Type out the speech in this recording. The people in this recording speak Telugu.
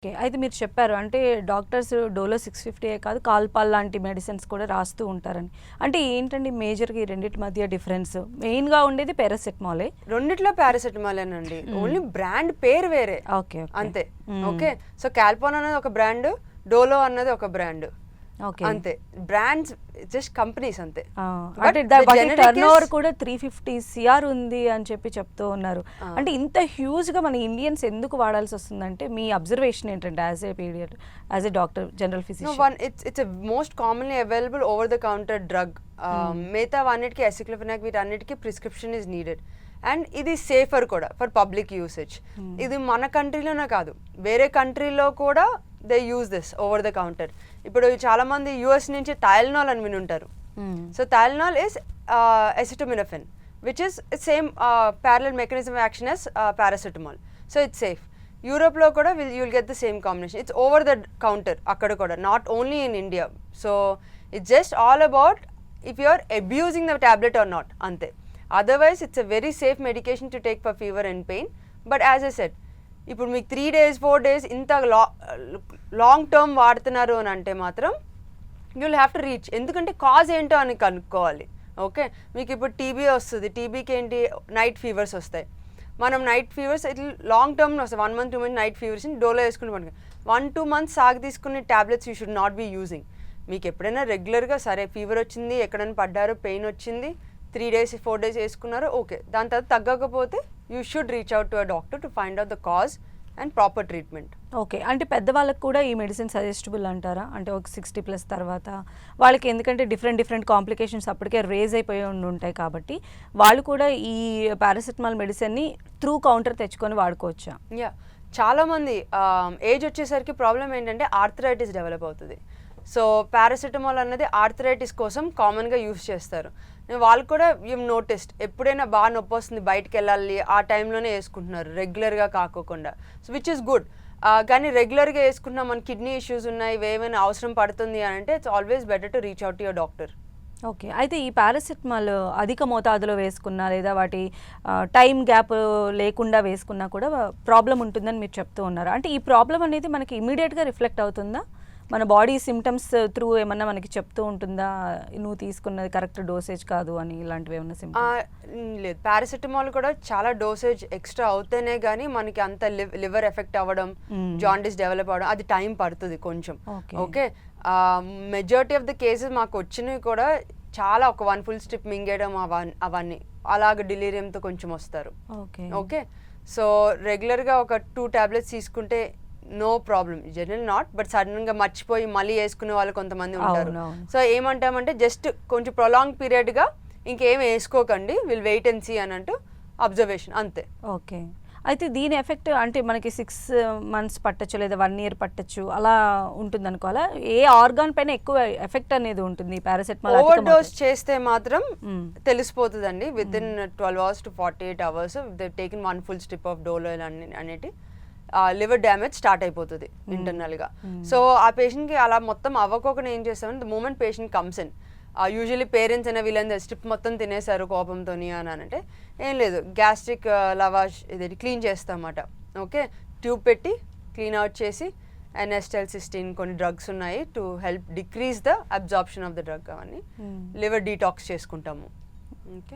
ఓకే. అయితే మీరు చెప్పారు అంటే డాక్టర్స్ డోలో 650 కాదు కాల్పాల్ లాంటి మెడిసిన్స్ కూడా రాస్తూ ఉంటారని. అంటే ఏంటండి మేజర్‌గా ఈ రెండిటి మధ్య డిఫరెన్స్? మెయిన్‌గా ఉండేది పారాసెటమాలే. రెండిట్లో పారాసెటమాలేనండి. ఓన్లీ బ్రాండ్ పేరు వేరే. ఓకే. అంతే. ఓకే. సో కాల్పాన్ అనేది ఒక బ్రాండ్, డోలో అన్నది ఒక బ్రాండ్. ఓకే. అంతే. బ్రాండ్స్ జస్ట్ కంపెనీస్ అంతే. అంటే వాటి టర్నోవర్ కూడా 350 సిఆర్ ఉంది అని చెప్పి చెప్తూ ఉన్నారు. అంటే ఇంత హ్యూజ్‌గా మన ఇండియన్స్ ఎందుకు వాడాల్సి వస్తుందంటే మీ అబ్జర్వేషన్ ఏంటంటే as a doctor general physician? It's a most commonly available over the counter drug. మిగతా అన్నిటికీ అసిక్లోఫెనాక్ వీటన్నిటికీ ప్రిస్క్రిప్షన్ ఈజ్ నీడెడ్. అండ్ ఇది సేఫర్ కూడా ఫర్ పబ్లిక్ యూసేజ్. ఇది మన కంట్రీలోనే కాదు, వేరే కంట్రీలో కూడా they use this over the counter. ఇప్పుడు చాలా మంది యూఎస్ నుంచి టైల్నాల్ అని విని ఉంటారు. So Tylenol is acetaminophen, which is same parallel mechanism of action as paracetamol. So it's safe. యూరోప్లో కూడా you'll get the same combination. It's over the counter అక్కడ కూడా, not only in India. So it's just all about if you're abusing the tablet or not, అంతే. Otherwise it's a very safe medication to take for fever and pain. But as I said, ఇప్పుడు మీకు 3 days 4 days ఇంత లాంగ్ టర్మ్ వాడుతున్నారు అని అంటే మాత్రం యూల్ హ్యావ్ టు రీచ్. ఎందుకంటే కాజ్ ఏంటో అని కనుక్కోవాలి. ఓకే, మీకు ఇప్పుడు టీబీ వస్తుంది, టీబీకి ఏంటి నైట్ ఫీవర్స్ వస్తాయి. మనం నైట్ ఫీవర్స్ ఇట్లా లాంగ్ టర్మ్లో వస్తాయి, 1 month 2 months night fevers Dolo వేసుకుని పడుతుంది. 1-2 months సాగు తీసుకునే tablets you should not be using. మీకు ఎప్పుడైనా రెగ్యులర్గా సరే ఫీవర్ వచ్చింది, ఎక్కడైనా పడ్డారు, పెయిన్ వచ్చింది, 3 days 4 days వేసుకున్నారు, ఓకే. దాని తర్వాత తగ్గకపోతే you should reach out to a doctor to find out the cause and proper treatment. Okay. అంటే పెద్దవాళ్ళకి కూడా ఈ మెడిసిన్ సజెస్టబుల్ అంటారా? అంటే ఒక 60+ తర్వాత వాళ్ళకి, ఎందుకంటే డిఫరెంట్ కాంప్లికేషన్స్ అప్పటికే రేజ్ అయిపోయి ఉంటాయి కాబట్టి వాళ్ళు కూడా ఈ పారాసెటమాల్ మెడిసిన్ని త్రూ కౌంటర్ తెచ్చుకొని వాడుకోవచ్చా? యా, చాలామంది ఏజ్ వచ్చేసరికి ప్రాబ్లం ఏంటంటే ఆర్థరైటిస్ డెవలప్ అవుతుంది. సో పారాసెటమాల్ అన్నది ఆర్థరైటిస్ కోసం కామన్గా యూస్ చేస్తారు. వాళ్ళు కూడా యూ నోటిస్డ్ ఎప్పుడైనా బాగా నొప్పి వస్తుంది బయటకు వెళ్ళాలి ఆ టైంలోనే వేసుకుంటున్నారు, రెగ్యులర్గా కాకోకుండా. So which is good. కానీ రెగ్యులర్గా వేసుకున్నా మన కిడ్నీ ఇష్యూస్ ఉన్నాయి, ఏమైనా అవసరం పడుతుంది అని అంటే it's always better to reach out to your doctor. Okay. అయితే ఈ పారాసెటమాల్ అధిక మోతాదులో వేసుకున్నా లేదా వాటి టైం గ్యాప్ లేకుండా వేసుకున్నా కూడా ప్రాబ్లం ఉంటుందని మీరు చెప్తూ ఉన్నారు. అంటే ఈ ప్రాబ్లం అనేది మనకి ఇమీడియట్గా రిఫ్లెక్ట్ అవుతుందా? మన బాడీ సిమ్టమ్స్ త్రూ ఏమన్నా మనకి చెప్తూ ఉంటుందా, నువ్వు తీసుకున్నది కరెక్ట్ డోసేజ్ కాదు అని, ఇలాంటివి ఏమన్నా సిమ్టమ్స్? లేదు, పారాసెటమాల్ కూడా చాలా డోసేజ్ ఎక్స్ట్రా అవుతేనే కానీ మనకి అంత లివర్ ఎఫెక్ట్ అవ్వడం, జాండిస్ డెవలప్ అవ్వడం అది టైం పడుతుంది కొంచెం. Okay, majority of the cases మాకు వచ్చినవి కూడా చాలా ఒక 1 full strip మింగేయడం అవన్నీ అలాగ డిలీరియంతో కొంచెం వస్తారు. ఓకే, సో రెగ్యులర్గా ఒక 2 tablets తీసుకుంటే no problem, general not. But సడన్గా మర్చిపోయి మళ్ళీ వేసుకునే వాళ్ళు కొంతమంది ఉంటారు. సో ఏమంటామంటే జస్ట్ కొంచెం ప్రొలాంగ్ పీరియడ్గా ఇంకేం వేసుకోకండి, విల్ వెయిట్ అండ్ సీ అని అంటూ అబ్జర్వేషన్ అంతే. ఓకే. అయితే దీని ఎఫెక్ట్ అంటే మనకి 6 months పట్టచ్చు లేదా 1 year పట్టచ్చు అలా ఉంటుంది అనుకోవాలా? ఏ ఆర్గాన్ పైన ఎక్కువ ఎఫెక్ట్ అనేది ఉంటుంది పారాసెటమాల్? ఓవర్ డోస్ చేస్తే మాత్రం తెలిసిపోతుందండి. Within 12 hours to 48 hours they taken 1 full strip of Dolo అనేటి లివర్ డ్యామేజ్ స్టార్ట్ అయిపోతుంది ఇంటర్నల్గా. సో ఆ పేషెంట్కి అలా మొత్తం అవ్వకోకుండా ఏం చేస్తామంటే the moment patient comes in, usually parents అయినా వీళ్ళందరూ స్ట్రిప్ మొత్తం తినేశారు కోపంతో అని అంటే ఏం లేదు, గ్యాస్ట్రిక్ లవాష్ ఇది క్లీన్ చేస్తామన్నమాట. ఓకే, ట్యూబ్ పెట్టి క్లీన్ అవుట్ చేసి NSTL-16 కొన్ని డ్రగ్స్ ఉన్నాయి to help decrease the absorption of the drug, అవన్నీ లివర్ డీటాక్స్ చేసుకుంటాము. ఓకే.